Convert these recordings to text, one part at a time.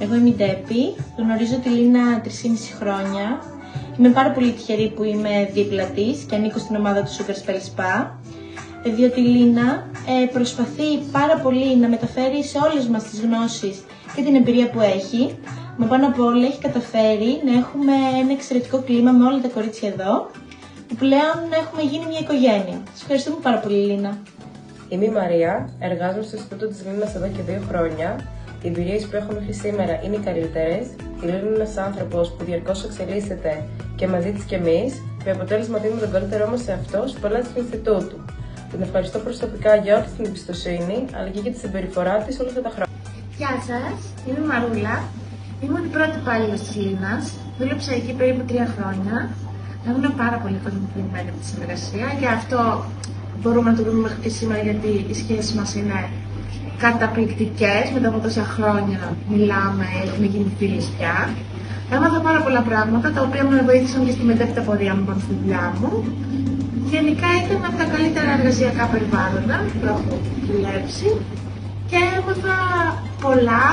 Εγώ είμαι η Ντέπη, γνωρίζω τη Λίνα 3,5 χρόνια. Είμαι πάρα πολύ τυχερή που είμαι δίπλα της και ανήκω στην ομάδα του Sugar Spell Spa, διότι η Λίνα προσπαθεί πάρα πολύ να μεταφέρει σε όλες μας τις γνώσεις και την εμπειρία που έχει. Μα πάνω απ' όλα έχει καταφέρει να έχουμε ένα εξαιρετικό κλίμα με όλα τα κορίτσια εδώ, που πλέον έχουμε γίνει μια οικογένεια. Σας ευχαριστούμε πάρα πολύ, Λίνα. Είμαι η Μαρία, εργάζομαι στο Ινστιτούτο της Λίνας εδώ και 2 χρόνια. Οι εμπειρίες που έχω μέχρι σήμερα είναι οι καλύτερες. Η Λίνα είναι ένας άνθρωπος που διαρκώς εξελίσσεται και μαζί της κι εμείς, με αποτέλεσμα δίνουμε τον καλύτερό μας σε αυτό στους πελάτες του Ινστιτούτου. Την ευχαριστώ προσωπικά για όλη την εμπιστοσύνη, αλλά και για τη συμπεριφορά της όλα αυτά τα χρόνια. Γεια σας, είμαι η Μαρούλα. Ήμουν η πρώτη υπάλληλος της Λίνας. Δούλεψα εκεί περίπου 3 χρόνια. Ήμουν πάρα πολύ ικανοποιημένη με τη συνεργασία. Γι' αυτό μπορούμε να το δούμε μέχρι και σήμερα, γιατί οι σχέσεις μας είναι καταπληκτικές. Μετά από τόσα χρόνια μιλάμε, έχουμε γίνει φίλες πια. Έμαθα πάρα πολλά πράγματα, τα οποία με βοήθησαν και στη μετέπειτα πορεία μου πάνω στη δουλειά μου. Γενικά ήταν από τα καλύτερα εργασιακά περιβάλλοντα που έχω δουλέψει και έμαθα πολλά.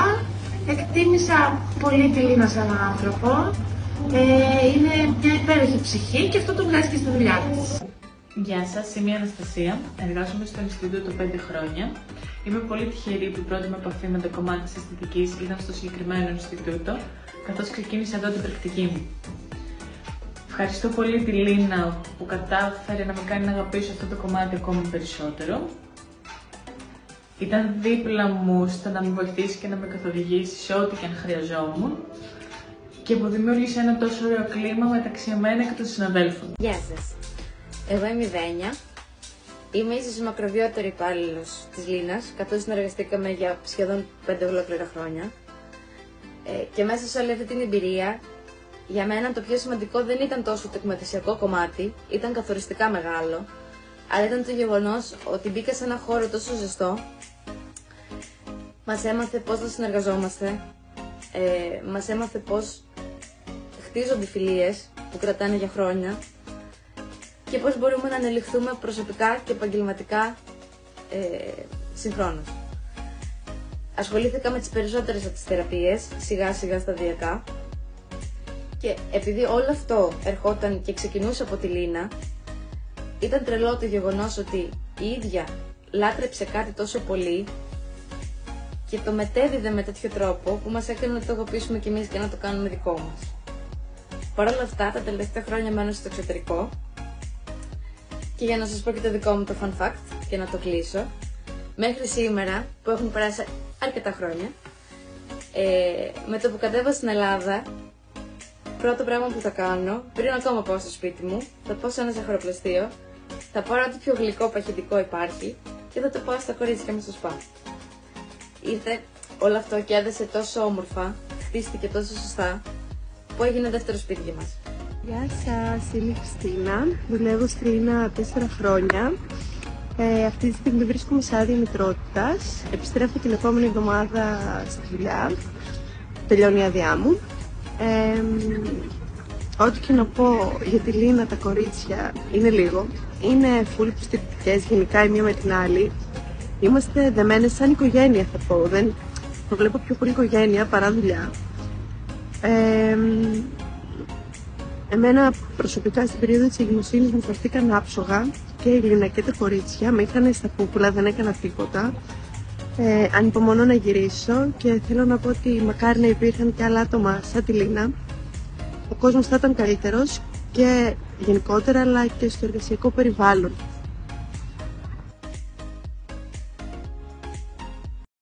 Εκτίμησα πολύ τη Λίνα σαν άνθρωπο. Είναι μια υπέροχη ψυχή και αυτό το βγάζει και στη δουλειά της. Γεια σας, είμαι η Αναστασία. Εργάζομαι στο Ινστιτούτο 5 χρόνια. Είμαι πολύ τυχερή που η πρώτη μου επαφή με το κομμάτι της αισθητικής ήταν στο συγκεκριμένο Ινστιτούτο, καθώς ξεκίνησα εδώ την πρακτική μου. Ευχαριστώ πολύ τη Λίνα που κατάφερε να με κάνει να αγαπήσω αυτό το κομμάτι ακόμη περισσότερο. Ήταν δίπλα μου στο να με βοηθήσει και να με καθοδηγήσει σε ό,τι και αν χρειαζόμουν και που δημιούργησε ένα τόσο ωραίο κλίμα μεταξύ εμένα και των συναδέλφων. Γεια σας. Εγώ είμαι η Δένια. Είμαι ίσως η μακροβιότερη υπάλληλος της Λίνας, καθώς συνεργαστήκαμε για σχεδόν 5 ολόκληρα χρόνια. Και μέσα σε όλη αυτή την εμπειρία, για μένα το πιο σημαντικό δεν ήταν τόσο το εκμεταλλευτικό κομμάτι, ήταν καθοριστικά μεγάλο, αλλά ήταν το γεγονός ότι μπήκα σε ένα χώρο τόσο ζεστό. Μας έμαθε πώς να συνεργαζόμαστε, μας έμαθε πώς χτίζονται φιλίες που κρατάνε για χρόνια και πώς μπορούμε να ανελιχθούμε προσωπικά και επαγγελματικά συγχρόνως. Ασχολήθηκα με τις περισσότερες από τις θεραπείες, σιγά σιγά σταδιακά, και επειδή όλο αυτό ερχόταν και ξεκινούσε από τη Λίνα, ήταν τρελό το γεγονός ότι η ίδια λάτρεψε κάτι τόσο πολύ και το μετέδιδε με τέτοιο τρόπο που μας έκανε να το αγαπήσουμε κι εμείς και να το κάνουμε δικό μας. Παρ' όλα αυτά, τα τελευταία χρόνια μένω στο εξωτερικό και για να σας πω και το δικό μου το fun fact και να το κλείσω, μέχρι σήμερα που έχουν περάσει αρκετά χρόνια, με το που κατέβα στην Ελλάδα, πρώτο πράγμα που θα κάνω, πριν ακόμα πάω στο σπίτι μου, θα πάω σε ένα ζαχαροπλαστείο, θα πάρω ό,τι πιο γλυκό παχυντικό υπάρχει και θα το πάω στα κορίτσια μου στο σπα. Ήρθε όλο αυτό και έδεσε τόσο όμορφα, χτίστηκε τόσο σωστά, που έγινε δεύτερο σπίτι για μας. Γεια σας, είμαι η Χριστίνα, δουλεύω στη Λίνα 4 χρόνια. Αυτή τη στιγμή βρίσκομαι σε άδεια μητρότητας. Επιστρέφω την επόμενη εβδομάδα στη δουλειά, τελειώνει η άδειά μου. Ό,τι και να πω για τη Λίνα, τα κορίτσια είναι λίγο. Είναι full υποστηρικτικές γενικά η μία με την άλλη. Είμαστε δεμένες σαν οικογένεια, θα πω. Δεν το βλέπω πιο πολύ οικογένεια παρά δουλειά. Εμένα προσωπικά στην περίοδο της εγκυμοσύνης μου φερθήκαν άψογα και η Λίνα και τα κορίτσια. Με είχαν στα πούπουλα, δεν έκανα τίποτα. Ανυπομονώ να γυρίσω και θέλω να πω ότι μακάρι να υπήρχαν και άλλα άτομα σαν τη Λίνα. Ο κόσμος θα ήταν καλύτερος και γενικότερα, αλλά και στο εργασιακό περιβάλλον.